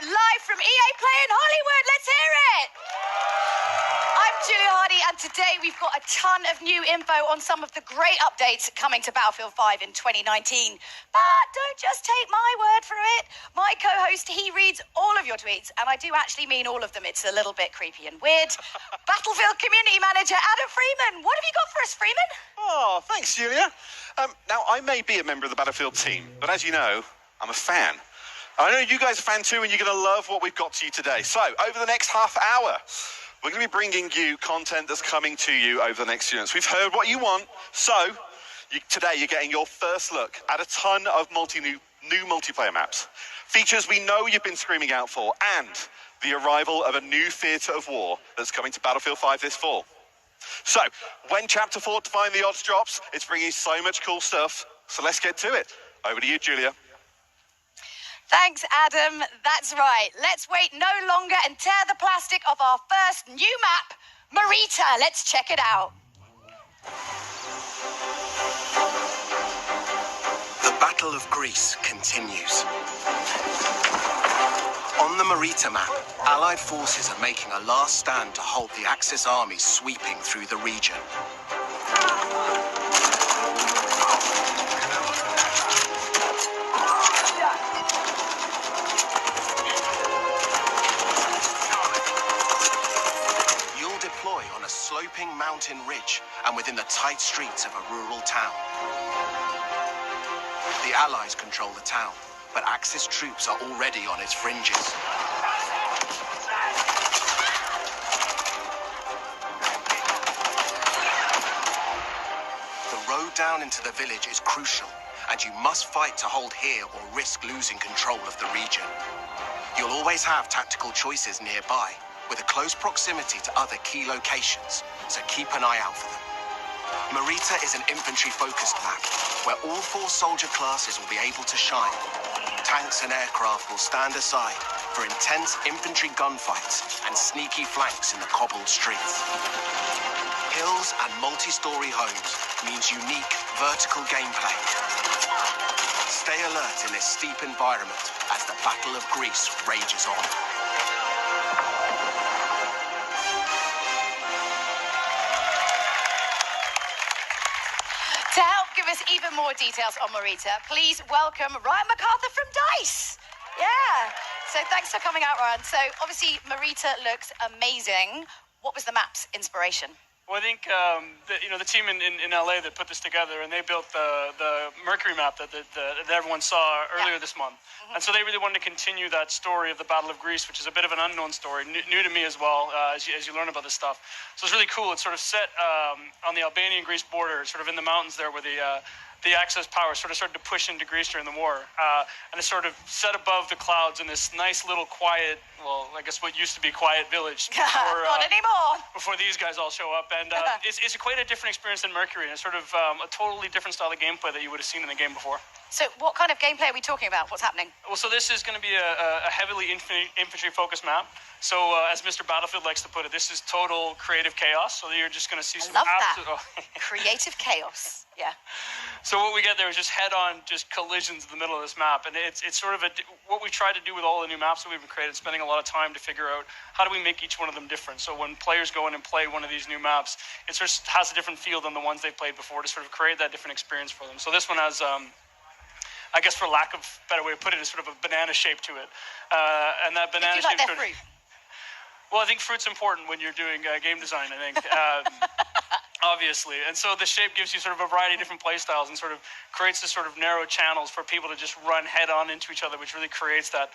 live from EA Play in Hollywood. Let's hear it. I'm Julia Hardy, and today we've got a ton of new info on some of the great updates coming to Battlefield 5 in 2019. But don't just take my word for it. My co-host, he reads all of your tweets, and I do actually mean all of them. It's a little bit creepy and weird. Battlefield Community Manager Adam Freeman. What have you got for us, Freeman? Oh, thanks, Julia. Now, I may be a member of the Battlefield team, but as you know, I'm a fan. I know you guys are a fan too, and you're going to love what we've got to you today. So, over the next half hour, we're going to be bringing you content that's coming to you over the next few months. We've heard what you want, so today you're getting your first look at a ton of new multiplayer maps, features we know you've been screaming out for, and the arrival of a new theatre of war that's coming to Battlefield 5 this fall. So, when Chapter 4 Define the Odds drops, it's bringing so much cool stuff, so let's get to it. Over to you, Julia. Thanks, Adam. That's right. Let's wait no longer and tear the plastic off our first new map, Marita. Let's check it out. The Battle of Greece continues. On the Marita map, Allied forces are making a last stand to halt the Axis armies sweeping through the region. You'll deploy on a sloping mountain ridge and within the tight streets of a rural town. The Allies control the town, but Axis troops are already on its fringes. The road down into the village is crucial, and you must fight to hold here or risk losing control of the region. You'll always have tactical choices nearby, with a close proximity to other key locations, so keep an eye out for them. Marita is an infantry-focused map, where all 4 soldier classes will be able to shine. Tanks and aircraft will stand aside for intense infantry gunfights and sneaky flanks in the cobbled streets. Hills and multi-story homes means unique vertical gameplay. Stay alert in this steep environment as the Battle of Greece rages on. To help give us even more details on Marita, please welcome Ryan MacArthur from DICE. Yeah. So thanks for coming out, Ryan. So obviously Marita looks amazing. What was the map's inspiration? Well, I think the team in LA that put this together, and they built the Mercury map that everyone saw earlier this month. And so they really wanted to continue that story of the Battle of Greece, which is a bit of an unknown story, new to me as well, as you learn about this stuff. So it's really cool. It's sort of set on the Albanian-Greece border, sort of in the mountains there, where the Axis power sort of started to push into Greece during the war. And it's sort of set above the clouds in this nice little quiet, well, I guess what used to be quiet village. Before, Not anymore. Before these guys all show up. And it's quite a different experience than Mercury, and it's sort of a totally different style of gameplay that you would have seen in the game before. So what kind of gameplay are we talking about? What's happening? Well, so this is going to be a heavily infantry-focused map. So as Mr. Battlefield likes to put it, this is total creative chaos. So you're just going to see some absolute... Creative chaos. Yeah. So what we get there is just head-on, just collisions in the middle of this map, and it's sort of what we tried to do with all the new maps that we've been created, spending a lot of time to figure out how do we make each one of them different. So when players go in and play one of these new maps, it sort of has a different feel than the ones they've played before, to sort of create that different experience for them. So this one has, I guess for lack of a better way to put it, is sort of a banana shape to it, and that banana shape. Like fruit? Well, I think fruit's important when you're doing game design, I think. Obviously, and so the shape gives you sort of a variety of different play styles and sort of creates this sort of narrow channels for people to just run head on into each other, which really creates that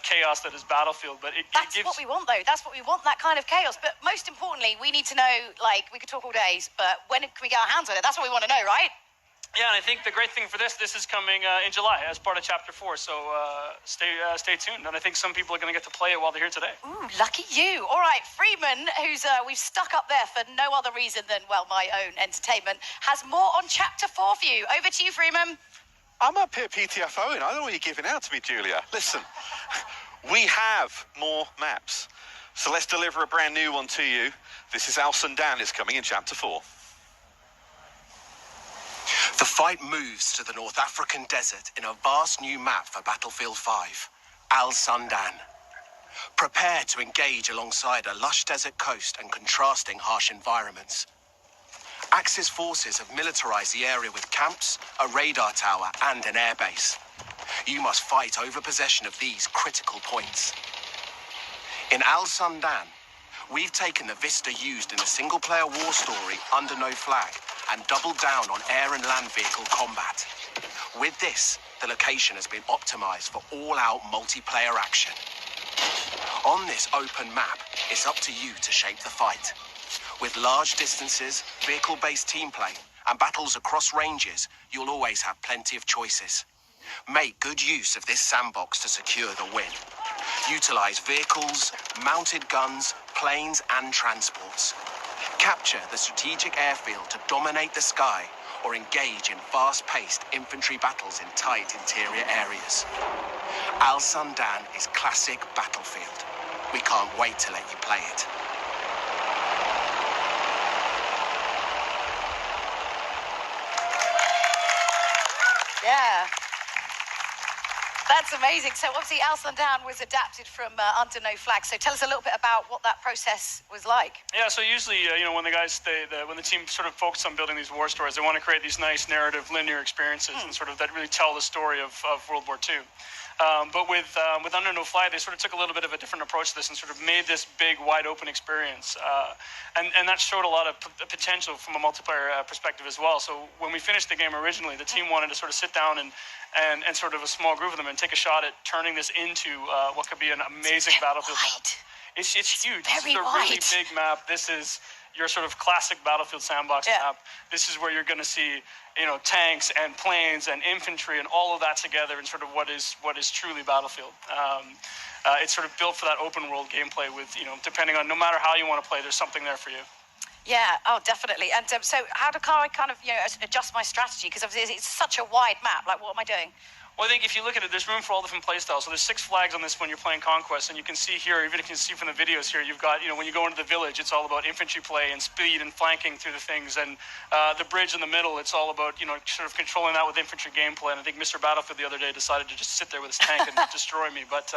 chaos that is Battlefield. But that's what we want, though. That's what we want, that kind of chaos. But most importantly, we need to know, like, we could talk all days, but when can we get our hands on it? That's what we want to know, right? Yeah, and I think the great thing for this is coming in July as part of Chapter 4, so stay tuned. And I think some people are going to get to play it while they're here today. Ooh, lucky you. All right, Freeman, who's we've stuck up there for no other reason than, well, my own entertainment, has more on Chapter 4 for you. Over to you, Freeman. I'm up here PTFOing. I don't know what you're giving out to me, Julia. Listen, we have more maps, so let's deliver a brand new one to you. This is Al Sundan. It's coming in Chapter 4. The fight moves to the North African desert in a vast new map for Battlefield 5, Al Sundan. Prepare to engage alongside a lush desert coast and contrasting harsh environments. Axis forces have militarized the area with camps, a radar tower, and an airbase. You must fight over possession of these critical points. In Al Sundan, we've taken the vista used in the single-player war story Under No Flag and doubled down on air and land vehicle combat. With this, the location has been optimized for all-out multiplayer action. On this open map, it's up to you to shape the fight. With large distances, vehicle-based team play, and battles across ranges, you'll always have plenty of choices. Make good use of this sandbox to secure the win. Utilize vehicles, mounted guns, planes, and transports. Capture the strategic airfield to dominate the sky, or engage in fast-paced infantry battles in tight interior areas. Al Sundan is classic Battlefield. We can't wait to let you play it. Yeah. That's amazing. So obviously Al Sundan was adapted from Under No Flag. So tell us a little bit about what that process was like. Yeah, so usually, when the guys, when the team sort of focus on building these war stories, they want to create these nice narrative, linear experiences and sort of that really tell the story of World War II. But with Under No Flag, they sort of took a little bit of a different approach to this and sort of made this big, wide open experience. And that showed a lot of potential from a multiplayer perspective as well. So when we finished the game originally, the team wanted to sort of sit down and sort of a small group of them and take a shot at turning this into what could be an amazing Battlefield map. It's huge. This is a really big map. This is your sort of classic Battlefield sandbox map. This is where you're going to see, tanks and planes and infantry and all of that together in sort of what is truly Battlefield. It's sort of built for that open world gameplay with, depending on no matter how you want to play, there's something there for you. Yeah, oh, definitely. And so how do I kind of, adjust my strategy? Because obviously it's such a wide map. Like, what am I doing? Well, I think if you look at it, there's room for all different play styles. So there's 6 flags on this when you're playing Conquest, and you can see here, even if you can see from the videos here, you've got, when you go into the village, it's all about infantry play and speed and flanking through the things, and the bridge in the middle, it's all about, sort of controlling that with infantry gameplay. And I think Mr. Battlefield the other day decided to just sit there with his tank and destroy me. But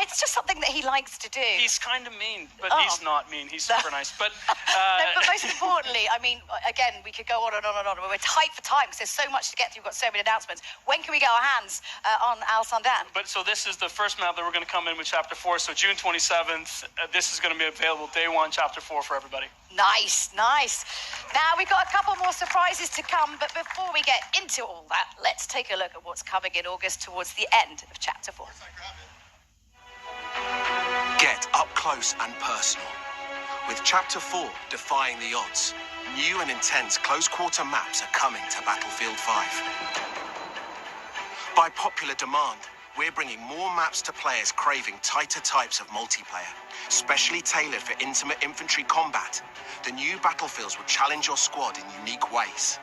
it's just something that he likes to do. He's kind of mean, but he's not mean. He's super nice. But no, but most importantly, I mean, again, we could go on and on and on. We're tight for time because there's so much to get through. We've got so many announcements. When can we get our hands on Al Sundan? But so this is the first map that we're going to come in with Chapter 4. So June 27th, this is going to be available day 1, Chapter 4 for everybody. Nice. Now, we've got a couple more surprises to come, but before we get into all that, let's take a look at what's coming in August towards the end of Chapter 4. Get up close and personal. With Chapter 4 defying the odds, new and intense close-quarter maps are coming to Battlefield 5. By popular demand, we're bringing more maps to players craving tighter types of multiplayer. Specially tailored for intimate infantry combat, the new Battlefields will challenge your squad in unique ways.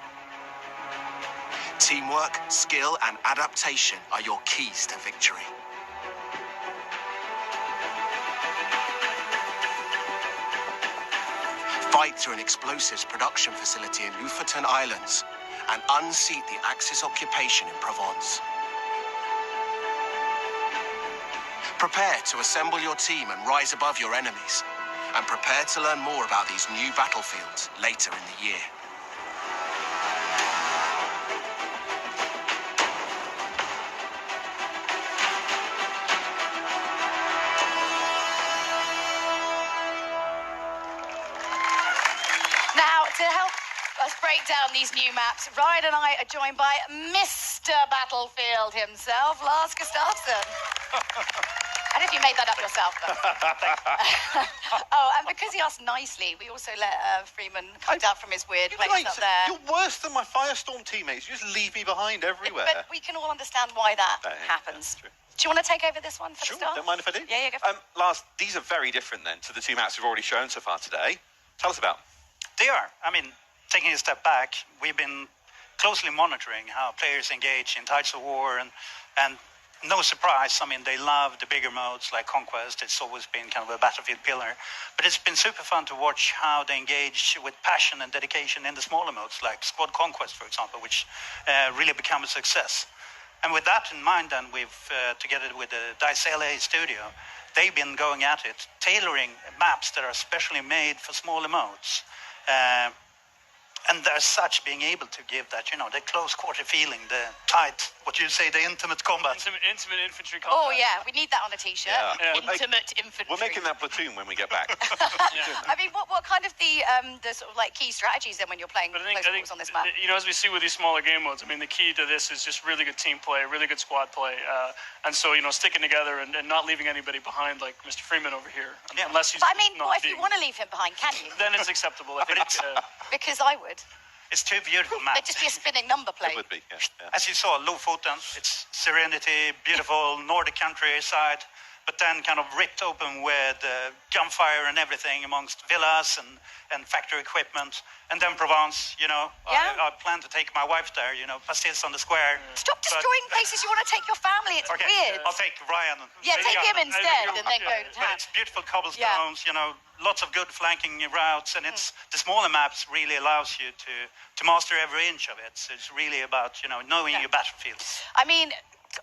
Teamwork, skill, and adaptation are your keys to victory. Fight through an explosives production facility in Lofoten Islands and unseat the Axis occupation in Provence. Prepare to assemble your team and rise above your enemies, and prepare to learn more about these new battlefields later in the year. Now, to help us break down these new maps, Ryan and I are joined by Mr. Battlefield himself, Lars Gustafsson. I don't know if you made that up yourself, but... and because he asked nicely, we also let Freeman come down from his weird place up there. You're worse than my Firestorm teammates. You just leave me behind everywhere. But we can all understand why that happens. That's true. Do you want to take over this one for the start? Don't mind if I do. Yeah, go for it. Lars, these are very different then to the 2 maps we've already shown so far today. Tell us about them. They are. I mean, taking a step back, we've been closely monitoring how players engage in types of war, and no surprise, I mean, they love the bigger modes like Conquest. It's always been kind of a Battlefield pillar. But it's been super fun to watch how they engage with passion and dedication in the smaller modes like Squad Conquest, for example, which really become a success. And with that in mind, then, we've, together with the DICE LA studio, they've been going at it, tailoring maps that are specially made for smaller modes. And as such, being able to give that, the close quarter feeling, the tight, what you say, the intimate combat. Intimate infantry combat. Oh, yeah, we need that on a T-shirt. Yeah. Intimate infantry. We're making that platoon when we get back. I mean, what kind of the sort of like key strategies then when you're playing But close quarters on this map? As we see with these smaller game modes, I mean, the key to this is just really good team play, really good squad play, and so sticking together and not leaving anybody behind, like Mr. Freeman over here, unless he's. But I mean, not what if being, you want to leave him behind? Can you? Then it's acceptable. I think. Because I would. It's two beautiful They'd maps. just be a spinning number plate. It would be, yeah. As you saw, Lofoten, it's serenity, beautiful Nordic countryside, but then kind of ripped open with gunfire and everything amongst villas and factory equipment. And then Provence, I plan to take my wife there, pastilles on the square. Stop destroying places you want to take your family. It's weird. I'll take Ryan. Yeah, take him instead and then go to But town. it's beautiful cobblestones, lots of good flanking routes, and it's the smaller maps really allows you to master every inch of it. So it's really about, knowing your battlefield. I mean,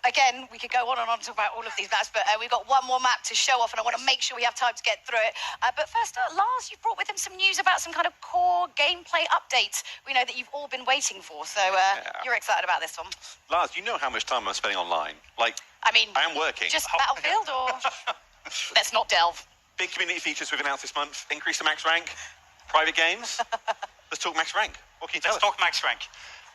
again, we could go on and on to talk about all of these maps, but we've got one more map to show off, and I want to make sure we have time to get through it. But first, Lars, you've brought with him some news about some kind of core gameplay updates we know that you've all been waiting for. So you're excited about this one. Lars, you know how much time I'm spending online. I am working. Just Battlefield, or let's not delve. Big community features we've announced this month. Increase the max rank, private games. Let's talk max rank. What can you tell us? Let's talk max rank.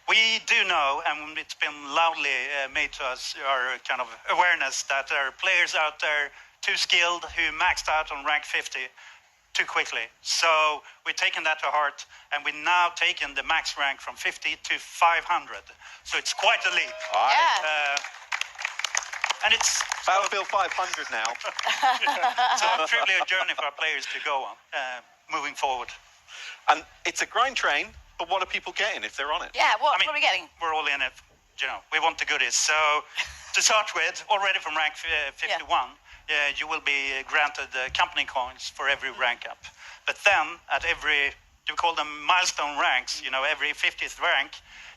We do know, and it's been loudly made to us, our kind of awareness that there are players out there too skilled who maxed out on rank 50 too quickly. So we've taken that to heart, and we've now taken the max rank from 50 to 500. So it's quite a leap. Yeah. And it's Battlefield 500 now. so truly a journey for our players to go on, moving forward. And it's a grind train, but what are people getting if they're on it? Yeah, what are we getting? We're all in it. We want the goodies. So to start with, already from rank 51, you will be granted company coins for every rank up. But then at every, we call them milestone ranks, every 50th rank,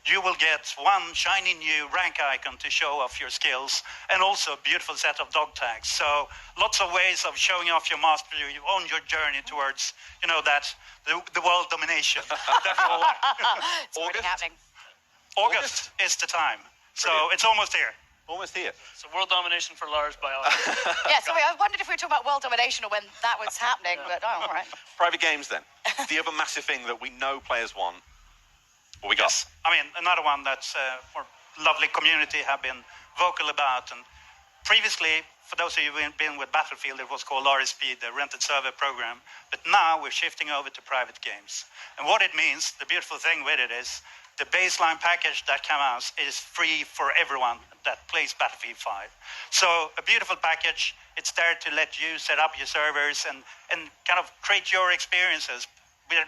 you will get one shiny new rank icon to show off your skills, and also a beautiful set of dog tags. So lots of ways of showing off your mastery on your journey towards, the world domination. It's already happening. August is the time. So it's almost here. Almost here. So world domination for Lars by August. Yeah, sorry, I wondered if we were talking about world domination or when that was happening, but all right. Private games then. The other massive thing that we know players want. What we got? Yes. I mean, another one that's our lovely community have been vocal about. And previously, for those of you who've been with Battlefield, it was called RSP, the rented server program. But now we're shifting over to private games. And what it means, the beautiful thing with it is, the baseline package that comes out is free for everyone that plays Battlefield 5. So a beautiful package. It's there to let you set up your servers and kind of create your experiences,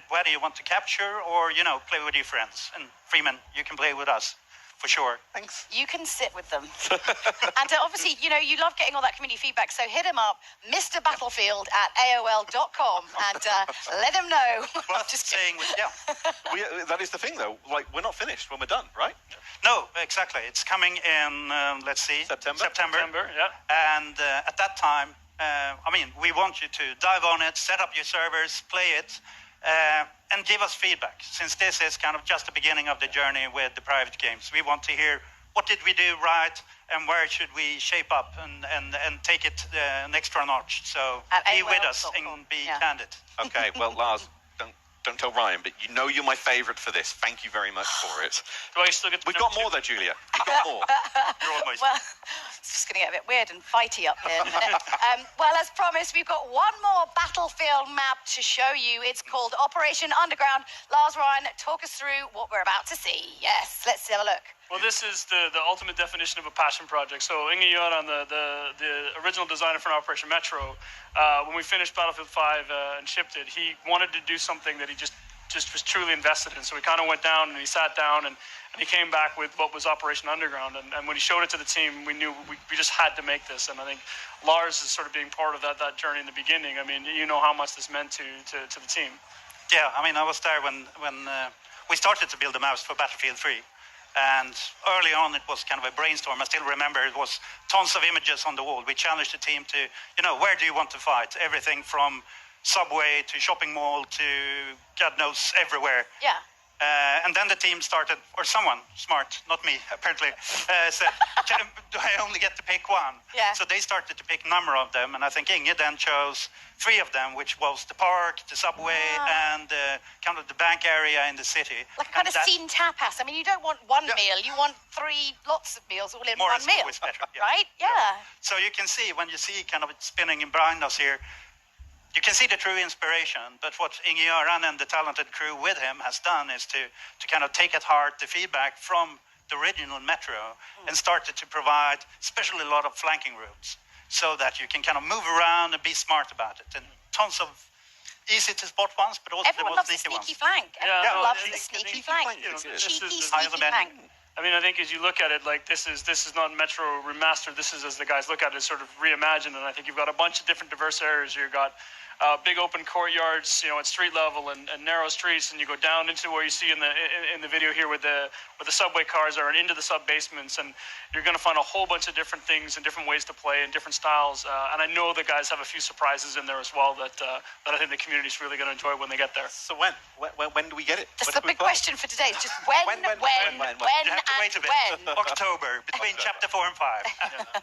whether you want to capture or, play with your friends. And Freeman, you can play with us, for sure. Thanks. You can sit with them. And obviously, you love getting all that community feedback, so hit him up, Mr. Battlefield at AOL.com, and let him know. Well, just saying, That is the thing, though. We're not finished when we're done, right? No, exactly. It's coming in, let's see. September, yeah. And at that time, we want you to dive on it, set up your servers, play it, and give us feedback. Since this is kind of just the beginning of the journey with the private games, we want to hear what did we do right and where should we shape up and take it an extra notch. So be with us and be candid. Okay, well, Lars, don't tell Ryan, but you're my favourite for this. Thank you very much for it. Do I still get? We've got more though, Julia. We've got more. You're almost. Well, it's just going to get a bit weird and fighty up here in a minute. Well, as promised, we've got one more Battlefield map to show you. It's called Operation Underground. Lars, Ryan, talk us through what we're about to see. Yes, let's have a look. Well, this is the ultimate definition of a passion project. So Inge Joran, the original designer for Operation Metro, when we finished Battlefield 5 and shipped it, he wanted to do something that he just was truly invested in. So he kind of went down and he sat down and he came back with what was Operation Underground. And when he showed it to the team, we knew we just had to make this. And I think Lars is sort of being part of that journey in the beginning. I mean, you know how much this meant to the team. Yeah, I was there when we started to build the maps for Battlefield 3. And early on, it was kind of a brainstorm. I still remember it was tons of images on the wall. We challenged the team to, where do you want to fight? Everything from subway to shopping mall to God knows everywhere. Yeah. And then the team started, or someone smart, not me, apparently, said, do I only get to pick one? Yeah. So they started to pick a number of them, and I think Inge then chose 3 of them, which was the park, the subway, and kind of the bank area in the city. Like a kind of scene tapas. I mean, you don't want one meal, you want 3 lots of meals all in one meal. Always better, yeah. Right? Yeah. So you can see, when you see kind of it spinning behind us here, you can see the true inspiration, but what Inge Göran and the talented crew with him has done is to kind of take at heart the feedback from the original Metro and started to provide especially a lot of flanking routes so that you can kind of move around and be smart about it. And tons of easy to spot ones, but also Everyone the loves most the sneaky sneaky ones. flank. Everyone loves the the sneaky sneaky flank. flank, you know, Cheeky, this is high on the sneaky menu. flank. I mean, I think as you look at it, like this is not Metro remastered. This is, as the guys look at it, sort of reimagined. And I think you've got a bunch of different diverse areas. You've got big open courtyards, at street level and narrow streets, and you go down into where you see in the video here where the subway cars are and into the sub basements, and you're going to find a whole bunch of different things and different ways to play and different styles. And I know the guys have a few surprises in there as well that I think the community's really going to enjoy when they get there. So when do we get it? That's When the do we big play? question for today. It's just when, You have to wait a bit. when. October, between chapter 4 and 5.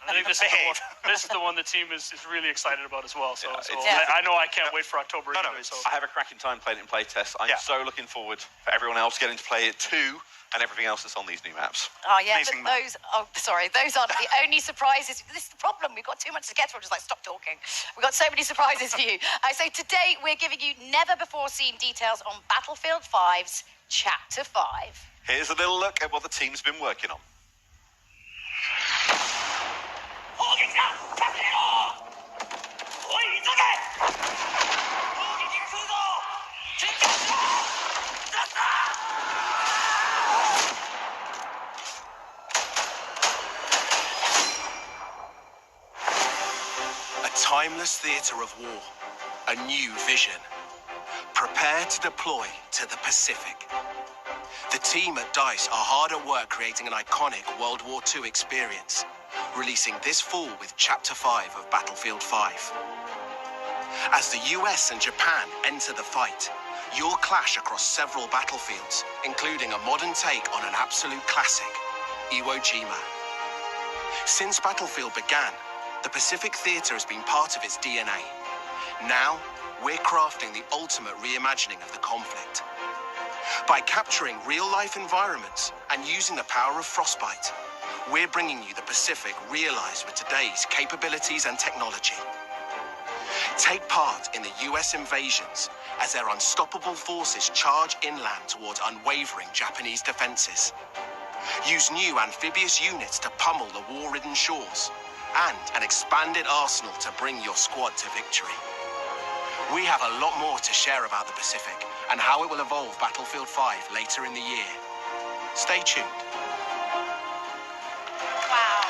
I think this is the one the team is really excited about as well. So, Yeah. I know I can't wait for October. No, either, it's- so. I have a cracking time playing it in playtest. I'm Yeah. so looking forward for everyone else getting to play it too, and everything else that's on these new maps. Oh, yeah, Amazing but map. those aren't the only surprises. This is the problem. We've got too much to get through. Just like, stop talking. We've got so many surprises for you. So today, we're giving you never-before-seen details on Battlefield 5's Chapter 5. Here's a little look at what the team's been working on. A timeless theatre of war, a new vision. Prepare to deploy to the Pacific. The team at DICE are hard at work creating an iconic World War II experience, releasing this fall with Chapter 5 of Battlefield 5. As the US and Japan enter the fight, you'll clash across several battlefields, including a modern take on an absolute classic, Iwo Jima. Since Battlefield began, the Pacific Theatre has been part of its DNA. Now, we're crafting the ultimate reimagining of the conflict. By capturing real-life environments and using the power of Frostbite, we're bringing you the Pacific realized with today's capabilities and technology. Take part in the US invasions as their unstoppable forces charge inland towards unwavering Japanese defenses. Use new amphibious units to pummel the war-ridden shores, and an expanded arsenal to bring your squad to victory. We have a lot more to share about the Pacific and how it will evolve Battlefield 5 later in the year. Stay tuned. Wow.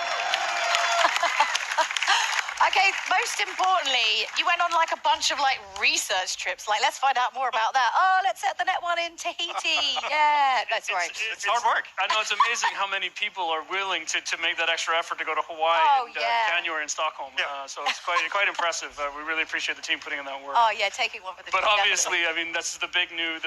Okay, most importantly, you went on like a bunch of like research trips. Like, let's find out more about that. Oh, let's set the net one in Tahiti. Yeah, that's right. It's hard work. I know it's amazing how many people are willing to make that extra effort to go to Hawaii in January in Stockholm. Yeah. So it's quite impressive. We really appreciate the team putting in that work. Oh yeah, taking one for the But team, obviously, definitely. I mean, that's the big new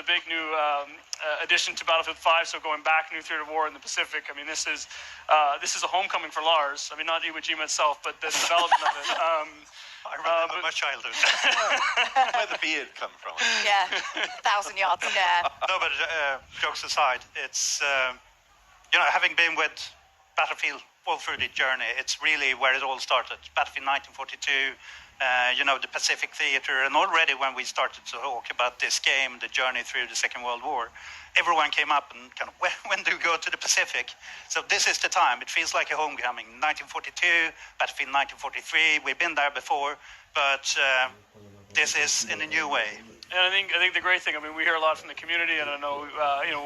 addition to Battlefield 5. So going back, new theater of war in the Pacific. I mean, this is a homecoming for Lars. I mean, not Iwo Jima itself, but the development of it. I remember my childhood. Where the beard come from? Yeah, 1,000 yards there. No, but jokes aside, it's, having been with Battlefield all through the journey, it's really where it all started. Battlefield 1942, the Pacific Theatre, and already when we started to talk about this game, the journey through the Second World War, everyone came up and kind of, when do we go to the Pacific? So this is the time. It feels like a homecoming. 1942, Battlefield 1943, we've been there before, but this is in a new way. And I think the great thing, I mean, we hear a lot from the community, and I know,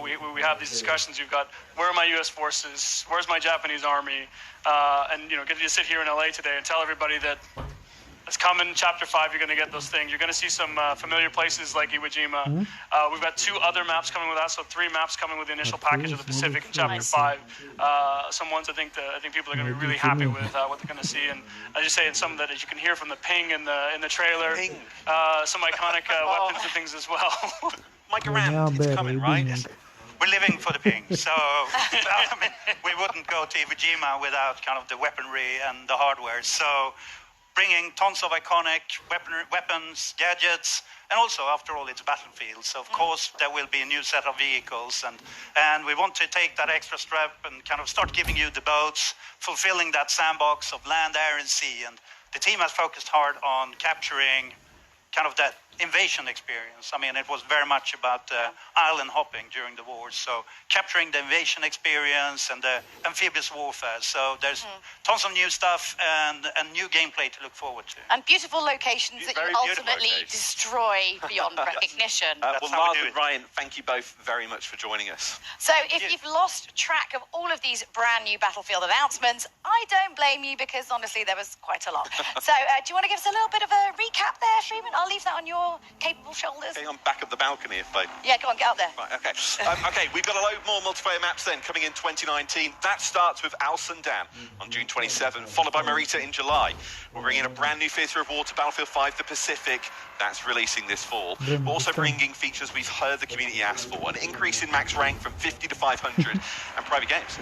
we have these discussions. You've got, where are my U.S. forces? Where's my Japanese army? And, get to sit here in L.A. today and tell everybody that It's coming, Chapter 5, you're going to get those things. You're going to see some familiar places like Iwo Jima. We've got 2 other maps coming with that, so 3 maps coming with the initial package of the Pacific in Chapter 5. Some ones I think people are going to be really happy with what they're going to see. And as you say, it's some that, as you can hear from the ping in the trailer, some iconic weapons and things as well. Mike Around, it's coming, right? We're living for the ping, so I mean, we wouldn't go to Iwo Jima without kind of the weaponry and the hardware. So bringing tons of iconic weapons, gadgets, and also, after all, it's Battlefield. So, of course, there will be a new set of vehicles, and we want to take that extra step and kind of start giving you the boats, fulfilling that sandbox of land, air, and sea. And the team has focused hard on capturing kind of that invasion experience. I mean, it was very much about island hopping during the war. So capturing the invasion experience and the amphibious warfare. So there's tons of new stuff and new gameplay to look forward to. And beautiful locations that you ultimately destroy beyond recognition. Well, Lars and Ryan, thank you both very much for joining us. So if you've lost track of all of these brand new Battlefield announcements, I don't blame you, because honestly, there was quite a lot. So do you want to give us a little bit of a recap there, Freeman? I'll leave that on your capable shoulders. Okay, I'm back at the balcony if they... Yeah, go on, get up there. Right, okay. Okay, we've got a load more multiplayer maps then coming in 2019. That starts with Al Sundan on June 27, followed by Marita in July. We're bringing a brand new Theatre of War to Battlefield 5, the Pacific. That's releasing this fall. We're also bringing features we've heard the community ask for, an increase in max rank from 50 to 500, and private games.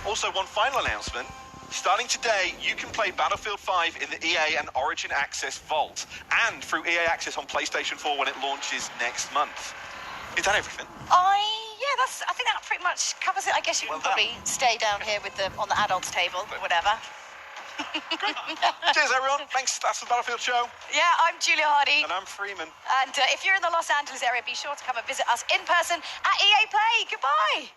Also, one final announcement. Starting today, you can play Battlefield 5 in the EA and Origin Access Vault, and through EA Access on PlayStation 4 when it launches next month. Is that everything? I think that pretty much covers it. I guess you can probably stay down here with on the adults table, or whatever. Cheers, everyone. Thanks. That's the Battlefield show. Yeah, I'm Julia Hardy. And I'm Freeman. And if you're in the Los Angeles area, be sure to come and visit us in person at EA Play. Goodbye.